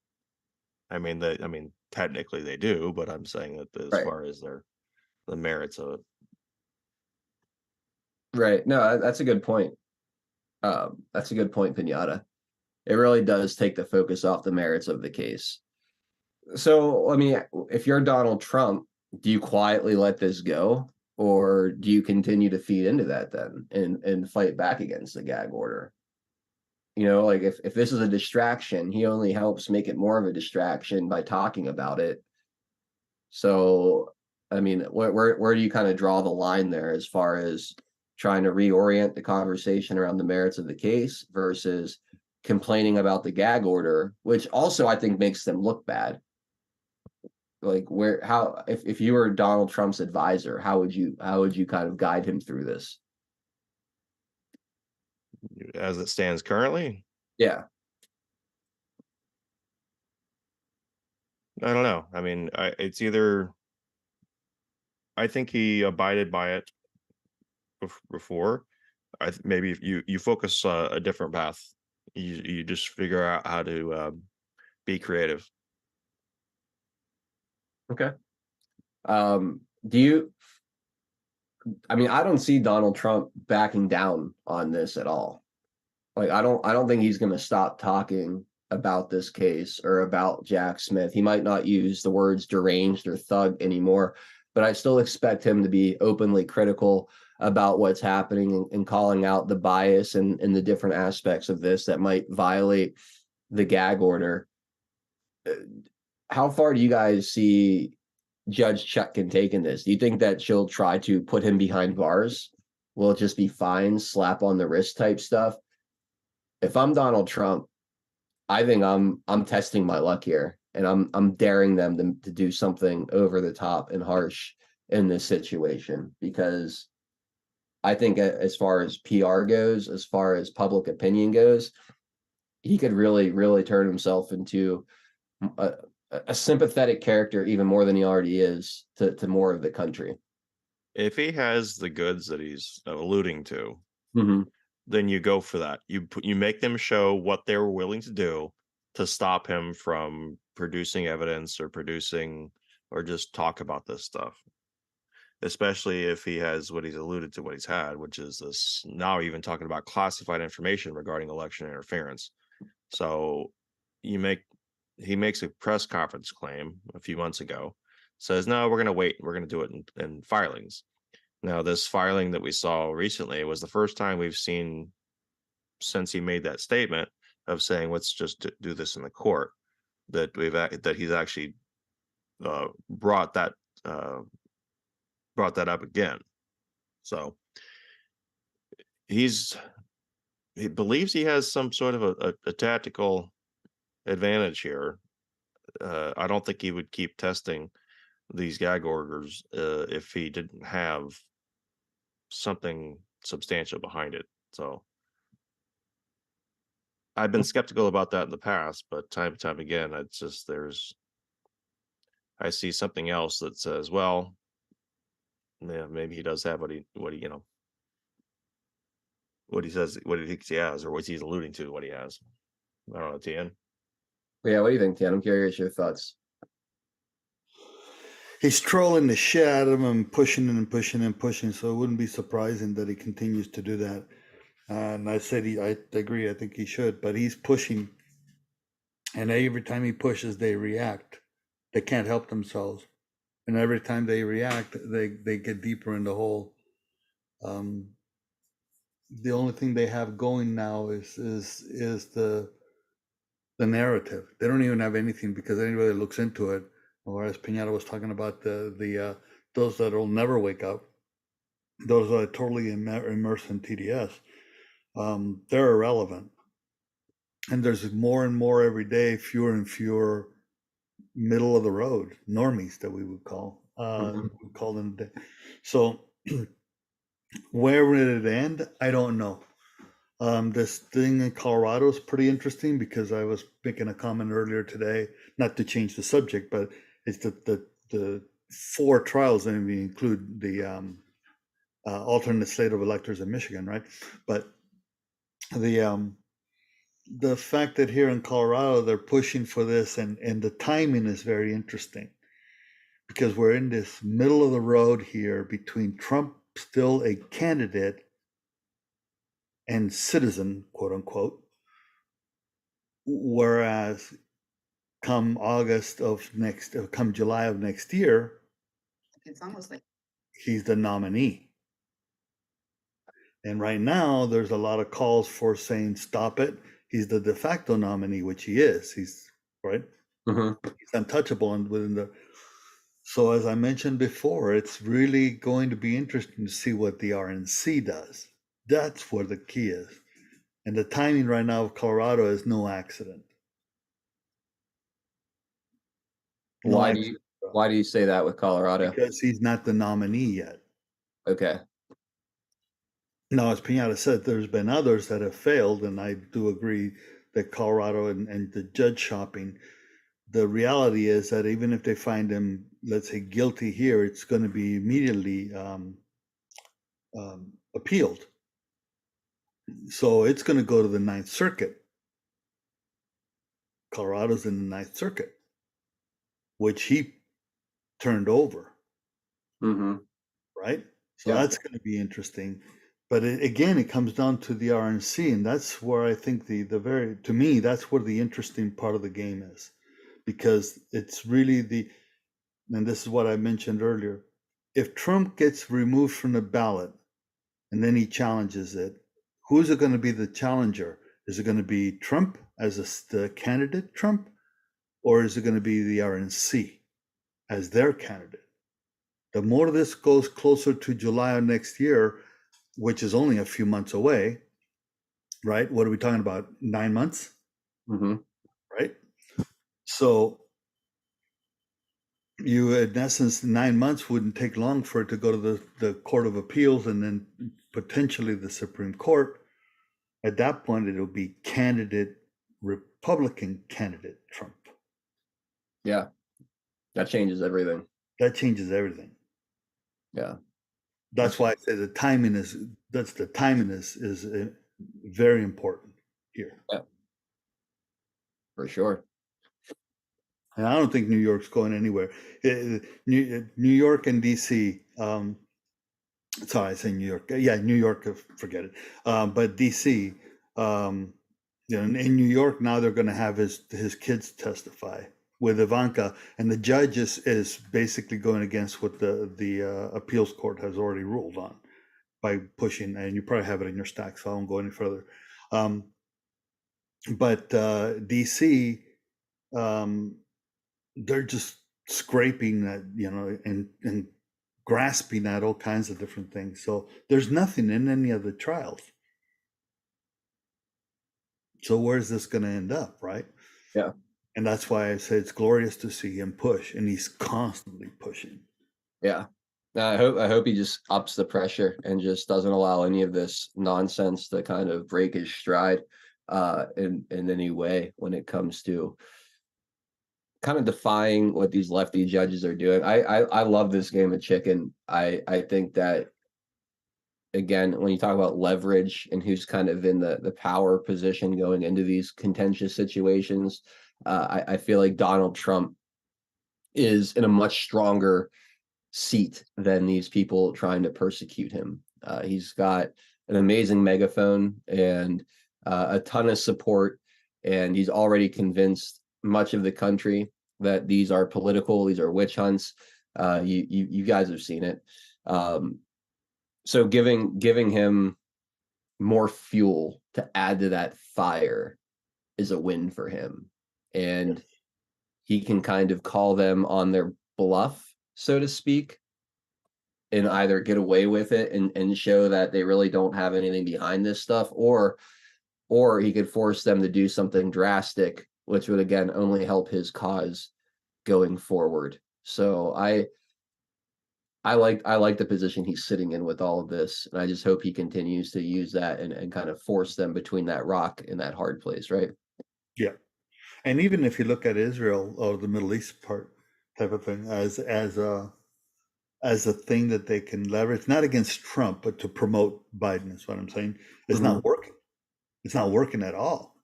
I mean, technically they do, but I'm saying that as right. far as the merits of it. Right. No, that's a good point. That's a good point, Pinata. It really does take the focus off the merits of the case. So, I mean, if you're Donald Trump, do you quietly let this go, or do you continue to feed into that then and fight back against the gag order? Like if this is a distraction, he only helps make it more of a distraction by talking about it. So, I mean, where do you kind of draw the line there as far as trying to reorient the conversation around the merits of the case versus complaining about the gag order, which also I think makes them look bad. Like if you were Donald Trump's advisor, how would you kind of guide him through this? As it stands currently, Yeah. I don't know. I mean, it's either, I think he abided by it before. Maybe if you focus a different path, you just figure out how to be creative. Okay. Do you? I mean, I don't see Donald Trump backing down on this at all. Like, I don't think he's going to stop talking about this case or about Jack Smith. He might not use the words deranged or thug anymore, but I still expect him to be openly critical about what's happening and calling out the bias and the different aspects of this that might violate the gag order. How far do you guys see Judge Chutkan taking this? Do you think that she'll try to put him behind bars? Will it just be fines, slap on the wrist type stuff? If I'm Donald Trump, I think I'm testing my luck here, and I'm daring them to do something over the top and harsh in this situation, because I think as far as PR goes, as far as public opinion goes, he could really, really turn himself into a, a sympathetic character even more than he already is to more of the country. If he has the goods that he's alluding to, Mm-hmm. then you go for that. You make them show what they were willing to do to stop him from producing evidence or just talk about this stuff. especially if he has what he's alluded to, what he's had, which is this now even talking about classified information regarding election interference. So you make he makes a press conference claim a few months ago, says, no, we're going to wait. We're going to do it in filings. Now, this filing that we saw recently was the first time we've seen since he made that statement of saying, let's just do this in the court, that he's actually uh, brought that uh, brought that up again. So he believes he has some sort of a tactical advantage here. I don't think he would keep testing these gag orders if he didn't have something substantial behind it. So I've been skeptical about that in the past, but time and time again, it's just I see something else that says, well, yeah, maybe he does have what he what he says, what he thinks he has, or what he's alluding to, what he has. I don't know, Tian. Yeah, what do you think, Tian? I'm curious your thoughts. He's trolling the shit out of him and pushing and pushing and pushing. So it wouldn't be surprising that he continues to do that. And I said, I agree. I think he should, but he's pushing. And every time he pushes, they react. They can't help themselves. And every time they react, they get deeper in the hole. The only thing they have going now is the narrative. They don't even have anything, because anybody that looks into it, or as Pinata was talking about, the those that will never wake up, those that are totally immersed in TDS, they're irrelevant. And there's more and more every day, fewer and fewer middle of the road normies that we would call them. So where would it end? I don't know. This thing in Colorado is pretty interesting, because I was making a comment earlier today, not to change the subject, but it's the 4 trials, and we include the alternate slate of electors in Michigan, right? But the fact that here in Colorado they're pushing for this, and the timing is very interesting, because we're in this middle of the road here between Trump, still a candidate and citizen, quote unquote, whereas come July of next year, It's almost like he's the nominee. And right now there's a lot of calls for saying, stop it. He's the de facto nominee, which he is. He's right. He's untouchable, and within the. So as I mentioned before, it's really going to be interesting to see what the RNC does. That's where the key is. And the timing right now of Colorado is no accident. Why do you say that with Colorado? Because he's not the nominee yet. Okay. Now, as Pinata said, there's been others that have failed, and I do agree that Colorado and the judge shopping, the reality is that even if they find him, let's say, guilty here, it's going to be immediately appealed. So it's going to go to the Ninth Circuit. Colorado's in the Ninth Circuit, which he turned over. Right? So that's going to be interesting. But again, it comes down to the RNC, and that's where I think to me, that's where the interesting part of the game is, because it's really and this is what I mentioned earlier. If Trump gets removed from the ballot and then he challenges it, who's it going to be the challenger? Is it going to be Trump as the candidate, Trump, or is it going to be the RNC as their candidate? The more this goes closer to July of next year, which is only a few months away, right? What are we talking about? 9 months? Right? So you, in essence, 9 months wouldn't take long for it to go to the Court of Appeals and then potentially the Supreme Court. At that point, it'll be Republican candidate Trump. Yeah. That changes everything. That changes everything. Yeah. That's why I say the timing is very important here. Yeah. For sure. And I don't think New York's going anywhere. New York and DC, Sorry, I say New York. Yeah, New York, forget it. But DC, in New York now they're going to have his kids testify with Ivanka, and the judge is basically going against what the appeals court has already ruled on by pushing. And you probably have it in your stack, so I won't go any further. But DC, they're just scraping that, and grasping at all kinds of different things. So there's nothing in any of the trials. So where's this going to end up, right? Yeah. And that's why I say it's glorious to see him push, and he's constantly pushing. Yeah. I hope he just ups the pressure and just doesn't allow any of this nonsense to kind of break his stride in any way when it comes to kind of defying what these lefty judges are doing. I love this game of chicken. I think that, again, when you talk about leverage and who's kind of in the power position going into these contentious situations, I feel like Donald Trump is in a much stronger seat than these people trying to persecute him. He's got an amazing megaphone and a ton of support, and he's already convinced much of the country that these are political, these are witch hunts. You guys have seen it. So giving him more fuel to add to that fire is a win for him, and he can kind of call them on their bluff, so to speak, and either get away with it and show that they really don't have anything behind this stuff, or he could force them to do something drastic, which would again only help his cause going forward. So I like the position he's sitting in with all of this, and I just hope he continues to use that and kind of force them between that rock and that hard place, right? Yeah. And even if you look at Israel or the Middle East part type of thing as a thing that they can leverage, not against Trump, but to promote Biden, is what I'm saying. It's not working. It's not working at all.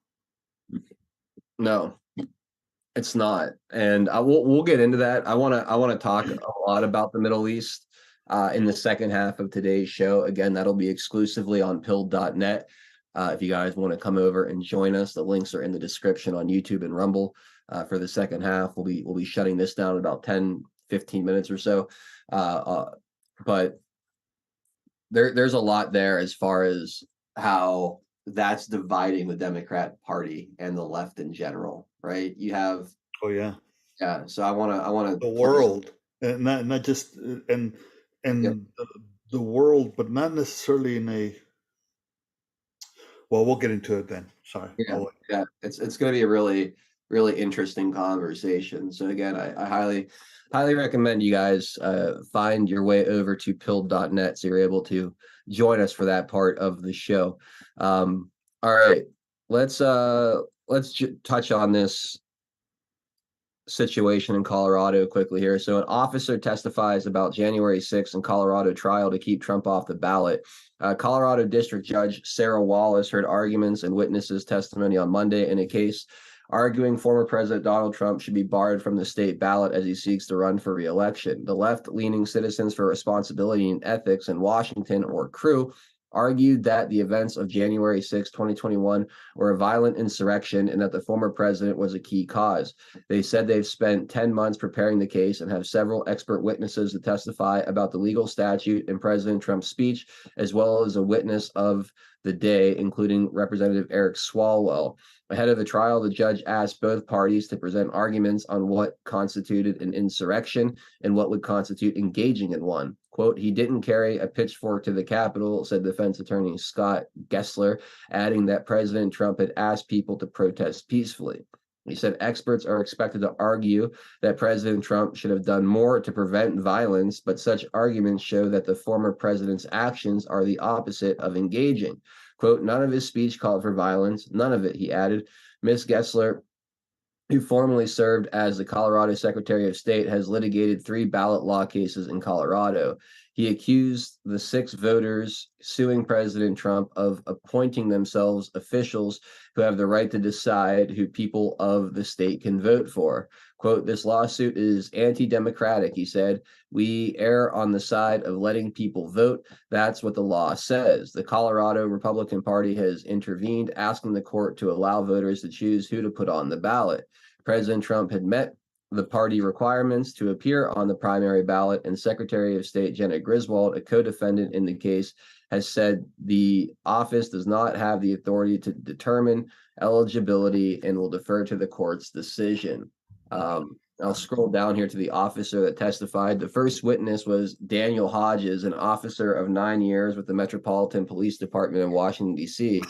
No, it's not. And we'll get into that. I want to talk a lot about the Middle East in the second half of today's show. Again, that'll be exclusively on pilled.net. If you guys want to come over and join us, the links are in the description on YouTube and Rumble. For the second half, we'll be shutting this down in about 10-15 minutes or so. But there's a lot there as far as how that's dividing the Democrat Party and the left in general, right? You have yeah. So I want to the world, and not just and Yep. the world, but not necessarily in a. Well, we'll get into it then. Sorry. Yeah. It's going to be a really, really interesting conversation. So again, I highly recommend you guys find your way over to pilled.net so you're able to join us for that part of the show. All right, let's touch on this situation in Colorado quickly here. So an officer testifies about January 6th in Colorado trial to keep Trump off the ballot. Colorado District Judge Sarah Wallace heard arguments and witnesses' testimony on Monday in a case arguing former President Donald Trump should be barred from the state ballot as he seeks to run for re-election. The left-leaning Citizens for Responsibility and Ethics in Washington, or CREW, argued that the events of January 6, 2021 were a violent insurrection and that the former president was a key cause. They said they've spent 10 months preparing the case and have several expert witnesses to testify about the legal statute in President Trump's speech, as well as a witness of the day, including Representative Eric Swalwell. Ahead of the trial, the judge asked both parties to present arguments on what constituted an insurrection and what would constitute engaging in one. Quote, "He didn't carry a pitchfork to the Capitol," said defense attorney Scott Gessler, adding that President Trump had asked people to protest peacefully. He said experts are expected to argue that President Trump should have done more to prevent violence, but such arguments show that the former president's actions are the opposite of engaging. Quote, "None of his speech called for violence. None of it," he added. Ms. Gessler, who formerly served as the Colorado Secretary of State, has litigated 3 ballot law cases in Colorado. He accused the 6 voters suing President Trump of appointing themselves officials who have the right to decide who people of the state can vote for. Quote, "This lawsuit is anti-democratic," he said. "We err on the side of letting people vote. That's what the law says." The Colorado Republican Party has intervened, asking the court to allow voters to choose who to put on the ballot. President Trump had met the party requirements to appear on the primary ballot, and Secretary of State Jenna Griswold, a co-defendant in the case, has said the office does not have the authority to determine eligibility and will defer to the court's decision. I'll scroll down here to the officer that testified. The first witness was Daniel Hodges, an officer of 9 years with the Metropolitan Police Department in Washington, D.C.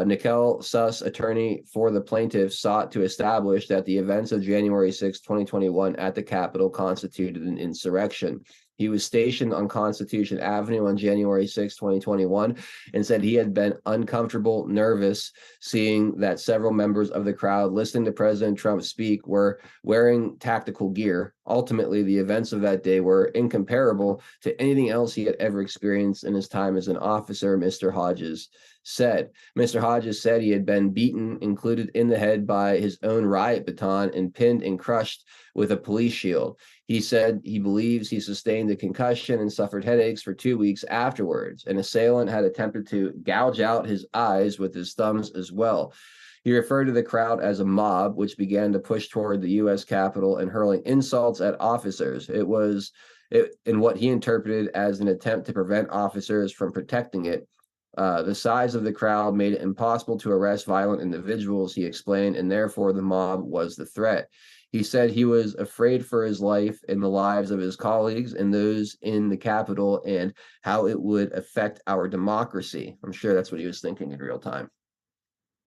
Nickel Suss, attorney for the plaintiff, sought to establish that the events of January 6, 2021 at the Capitol constituted an insurrection. He was stationed on Constitution Avenue on January 6, 2021, and said he had been uncomfortable, nervous, seeing that several members of the crowd listening to President Trump speak were wearing tactical gear. Ultimately, the events of that day were incomparable to anything else he had ever experienced in his time as an officer, Mr. Hodges said. Mr. Hodges said he had been beaten, included in the head by his own riot baton, and pinned and crushed with a police shield. He said he believes he sustained a concussion and suffered headaches for 2 weeks afterwards. An assailant had attempted to gouge out his eyes with his thumbs as well. He referred to the crowd as a mob, which began to push toward the U.S. Capitol and hurling insults at officers. It was in what he interpreted as an attempt to prevent officers from protecting it. The size of the crowd made it impossible to arrest violent individuals, he explained, and therefore the mob was the threat. He said he was afraid for his life and the lives of his colleagues and those in the Capitol and how it would affect our democracy. I'm sure that's what he was thinking in real time.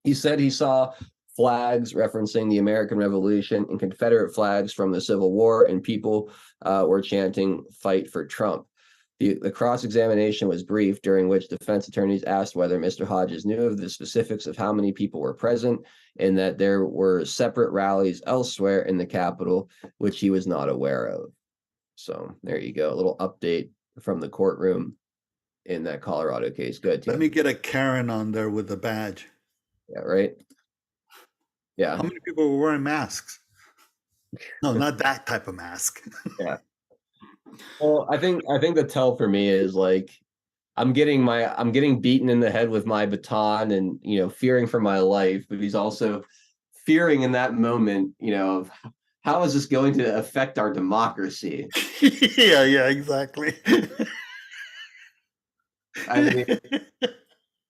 He said he saw flags referencing the American Revolution and Confederate flags from the Civil War, and people were chanting, "Fight for Trump." The cross-examination was brief, during which defense attorneys asked whether Mr. Hodges knew of the specifics of how many people were present and that there were separate rallies elsewhere in the Capitol, which he was not aware of. So there you go, a little update from the courtroom in that Colorado case. Good. Let me get a Karen on there with a badge. Yeah, right? Yeah. How many people were wearing masks? No, not that type of mask. Yeah. Well, I think the tell for me is like I'm getting beaten in the head with my baton and fearing for my life, but he's also fearing in that moment, of how is this going to affect our democracy? Yeah, exactly. I mean,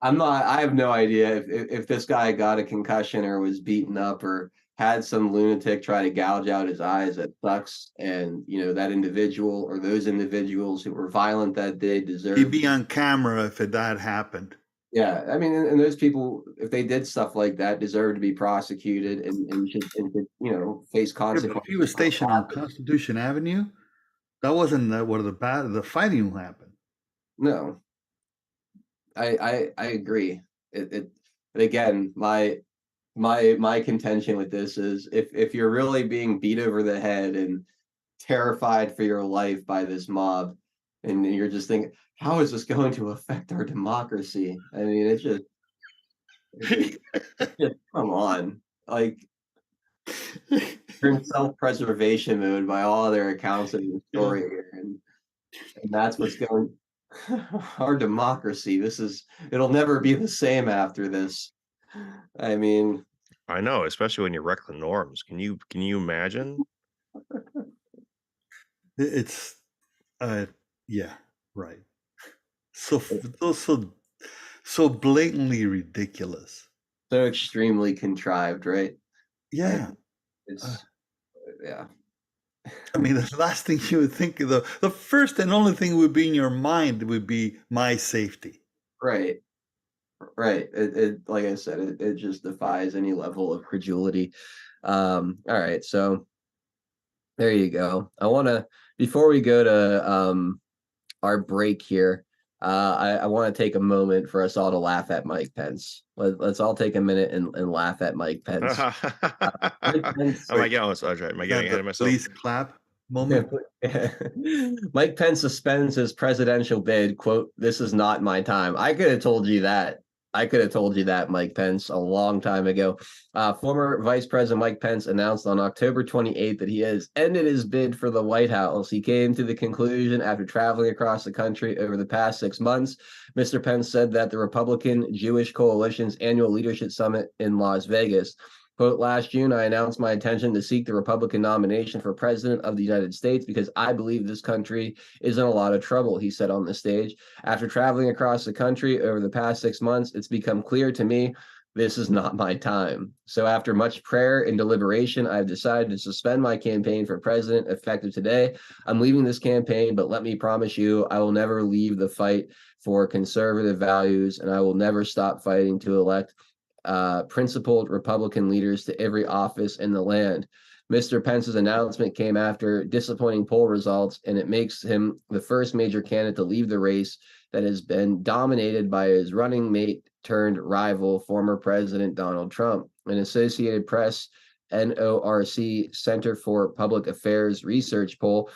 I have no idea if this guy got a concussion or was beaten up or had some lunatic try to gouge out his eyes. That sucks. And, that individual or those individuals who were violent that day deserve. He'd be on camera if that happened. Yeah. I mean, and those people, if they did stuff like that, deserve to be prosecuted and should face consequences. Yeah, if he was stationed on Constitution Avenue, that wasn't where the fighting happened. No. I agree. But again, my contention with this is if you're really being beat over the head and terrified for your life by this mob, and you're just thinking, how is this going to affect our democracy? I mean, it's just come on, like you're in self-preservation mode by all other accounts of the story here, and that's what's going. Our democracy. It'll never be the same after this. I mean, I know, especially when you wreck the norms. Can you imagine? It's yeah, right. So blatantly ridiculous. So extremely contrived, right? Yeah. It's yeah. I mean, the last thing you would think of, the first and only thing would be in your mind would be my safety. Right. It like I said, it just defies any level of credulity. All right, so there you go. I want to, before we go to our break here, I want to take a moment for us all to laugh at Mike Pence. Let's all take a minute and laugh at Mike Pence. Am I getting ahead of myself? Please clap. moment. Mike Pence suspends his presidential bid. Quote, "This is not my time." I could have told you that. I could have told you that, Mike Pence, a long time ago. Former Vice President Mike Pence announced on October 28th that he has ended his bid for the White House. He came to the conclusion after traveling across the country over the past 6 months. Mr. Pence said that the Republican Jewish Coalition's annual leadership summit in Las Vegas. Quote, "Last June, I announced my intention to seek the Republican nomination for president of the United States because I believe this country is in a lot of trouble," he said on the stage. "After traveling across the country over the past 6 months, it's become clear to me this is not my time. So after much prayer and deliberation, I've decided to suspend my campaign for president effective today. I'm leaving this campaign, but let me promise you, I will never leave the fight for conservative values, and I will never stop fighting to elect principled Republican leaders to every office in the land." Mr. Pence's announcement came after disappointing poll results, and it makes him the first major candidate to leave the race that has been dominated by his running mate turned rival, former President Donald Trump. An Associated Press NORC Center for Public Affairs research poll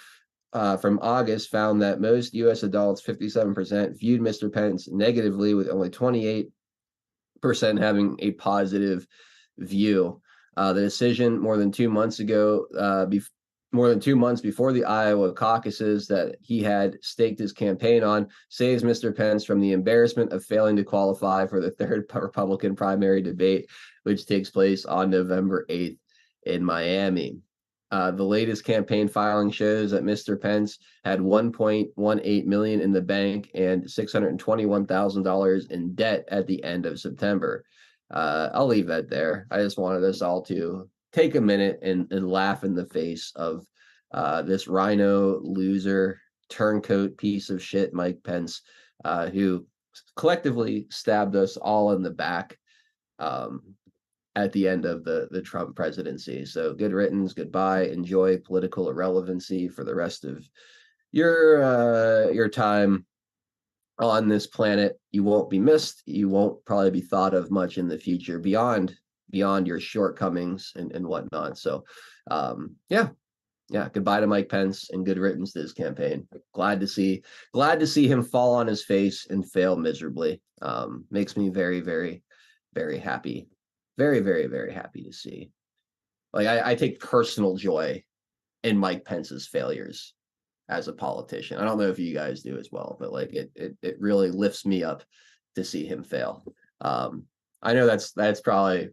from August found that most U.S. adults, 57%, viewed Mr. Pence negatively, with only 28% having a positive view. The decision more than 2 months ago, more than 2 months before the Iowa caucuses that he had staked his campaign on, saves Mr. Pence from the embarrassment of failing to qualify for the third Republican primary debate, which takes place on November 8th in Miami. The latest campaign filing shows that Mr. Pence had $1.18 million in the bank and $621,000 in debt at the end of September. I'll leave that there. I just wanted us all to take a minute and laugh in the face of this rhino loser, turncoat piece of shit, Mike Pence, who collectively stabbed us all in the back. At the end of the Trump presidency. So good riddance, goodbye, enjoy political irrelevancy for the rest of your time on this planet. You won't be missed. You won't probably be thought of much in the future beyond your shortcomings and whatnot. So yeah, goodbye to Mike Pence and good riddance to his campaign. Glad to see him fall on his face and fail miserably. Makes me very, very, very happy. Very, very, very happy to see. Like I take personal joy in Mike Pence's failures as a politician. I don't know if you guys do as well, but like it really lifts me up to see him fail. I know that's probably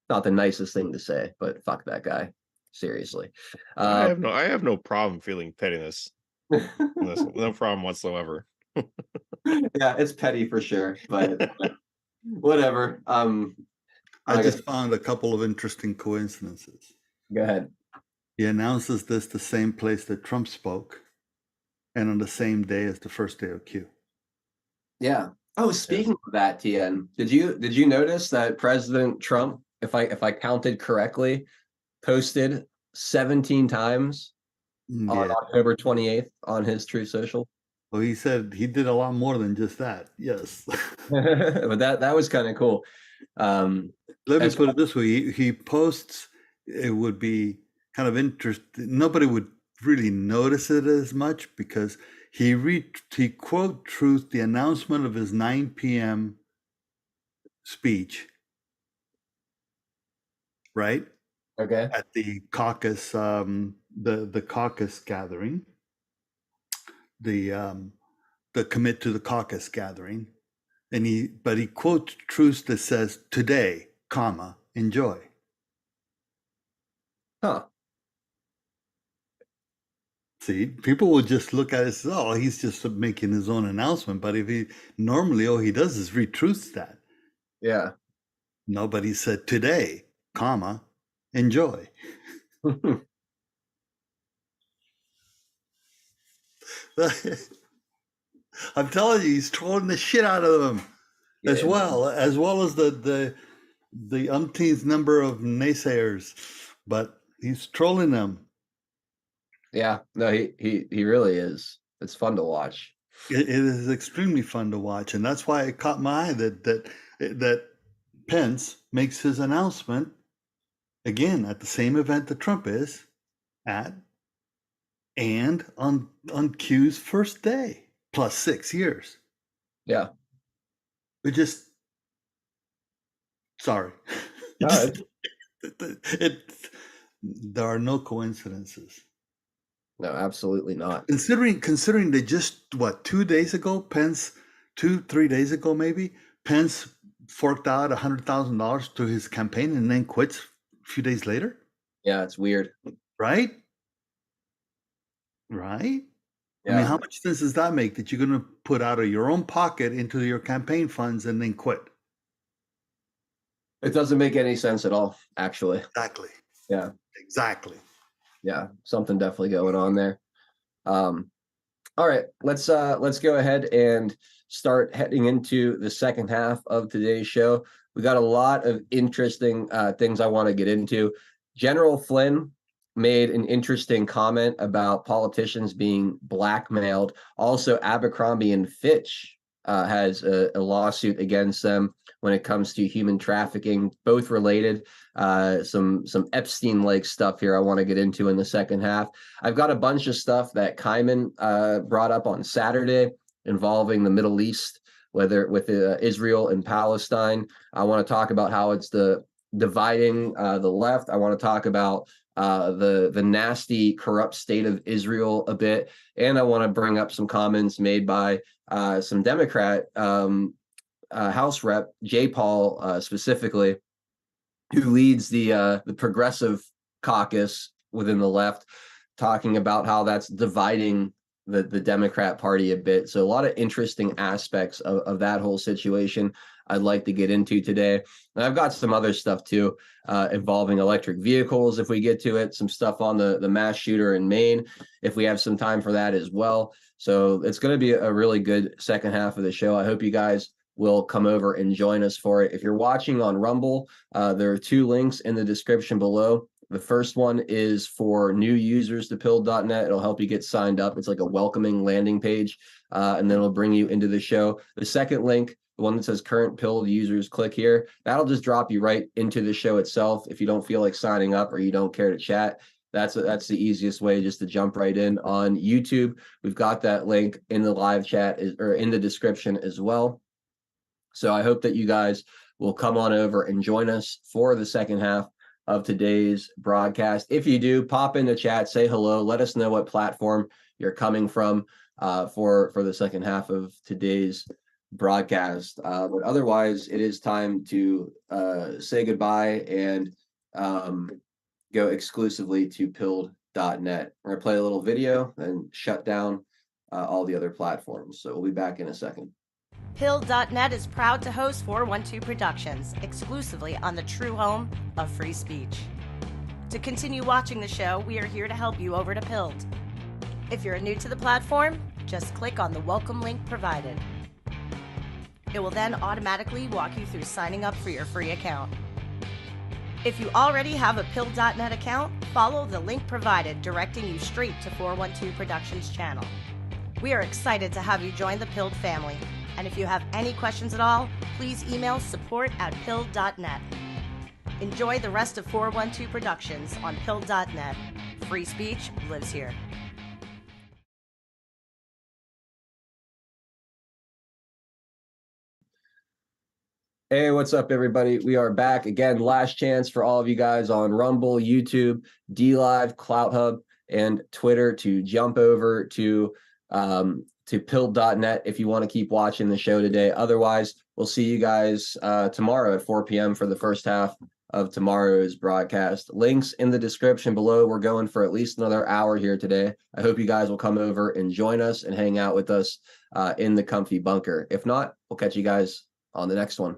not the nicest thing to say, but fuck that guy. Seriously. I have no problem feeling pettiness. No problem whatsoever. Yeah, it's petty for sure, but whatever. I just found a couple of interesting coincidences. Go ahead. He announces this the same place that Trump spoke, and on the same day as the first day of Q. Yeah. Oh, speaking of that, TN, did you notice that President Trump, if I counted correctly, posted 17 times on October 28th on his Truth Social? Well, he said he did a lot more than just that. Yes. But that was kind of cool. Let me put it this way. He posts, it would be kind of interesting. Nobody would really notice it as much because he quote truth the announcement of his 9 p.m. speech, right? Okay. At the caucus, the caucus gathering, the commit to the caucus gathering, and he quotes truth that says today, comma, enjoy. Huh. See, people will just look at it and say, oh, he's just making his own announcement. But if he normally, all he does is retruths that. Yeah. Nobody said today, comma, enjoy. I'm telling you, he's trolling the shit out of them, yeah, as well as the umpteenth number of naysayers. But he's trolling them. Yeah, no, he really is. It's fun to watch. It is extremely fun to watch, and that's why it caught my eye that Pence makes his announcement again at the same event that Trump is, at and on Q's first day, plus 6 years. Yeah. We just sorry. All right. There are no coincidences. No, absolutely not. Considering that just what 2 days ago, 3 days ago maybe, Pence forked out $100,000 to his campaign and then quits a few days later. Yeah, it's weird. Right? Right? Yeah. I mean, how much sense does that make that you're going to put out of your own pocket into your campaign funds and then quit? It doesn't make any sense at all, actually. Exactly. Yeah. Exactly. Yeah. Something definitely going on there. All right, let's go ahead and start heading into the second half of today's show. We got a lot of interesting things I want to get into. General Flynn made an interesting comment about politicians being blackmailed. Also, Abercrombie and Fitch has a lawsuit against them when it comes to human trafficking, both related. Some Epstein-like stuff here I want to get into in the second half. I've got a bunch of stuff that Kaiman brought up on Saturday involving the Middle East, whether with Israel and Palestine. I want to talk about how it's dividing the left. I want to talk about the nasty, corrupt state of Israel a bit, and I want to bring up some comments made by some Democrat House Rep Jay Paul specifically, who leads the progressive caucus within the left, talking about how that's dividing the Democrat Party a bit. So a lot of interesting aspects of that whole situation I'd like to get into today. And I've got some other stuff too, involving electric vehicles if we get to it, some stuff on the mass shooter in Maine, if we have some time for that as well. So it's going to be a really good second half of the show. I hope you guys will come over and join us for it. If you're watching on Rumble, there are 2 links in the description below. The first one is for new users to Pilled.net. It'll help you get signed up. It's like a welcoming landing page, and then it'll bring you into the show. The second link, the one that says current Pilled users, click here. That'll just drop you right into the show itself. If you don't feel like signing up or you don't care to chat, that's the easiest way, just to jump right in. On YouTube, we've got that link in the live chat or in the description as well. So I hope that you guys will come on over and join us for the second half of today's broadcast. If you do, pop in the chat, say hello, let us know what platform you're coming from for the second half of today's broadcast. But otherwise, it is time to say goodbye and go exclusively to Pilled.net. We're going to play a little video and shut down all the other platforms. So we'll be back in a second. Pilled.net is proud to host 412 Productions, exclusively on the true home of free speech. To continue watching the show, we are here to help you over to Pilled. If you're new to the platform, just click on the welcome link provided. It will then automatically walk you through signing up for your free account. If you already have a Pilled.net account, follow the link provided directing you straight to 412 Productions channel. We are excited to have you join the Pilled family. And if you have any questions at all, please email support@pilled.net. Enjoy the rest of 412 Productions on Pilled.net. Free speech lives here. Hey, what's up, everybody? We are back again. Last chance for all of you guys on Rumble, YouTube, DLive, CloutHub, and Twitter to jump over to Pilled.net if you want to keep watching the show today. Otherwise, we'll see you guys tomorrow at 4 p.m. for the first half of tomorrow's broadcast. Links in the description below. We're going for at least another hour here today. I hope you guys will come over and join us and hang out with us in the comfy bunker. If not, we'll catch you guys on the next one.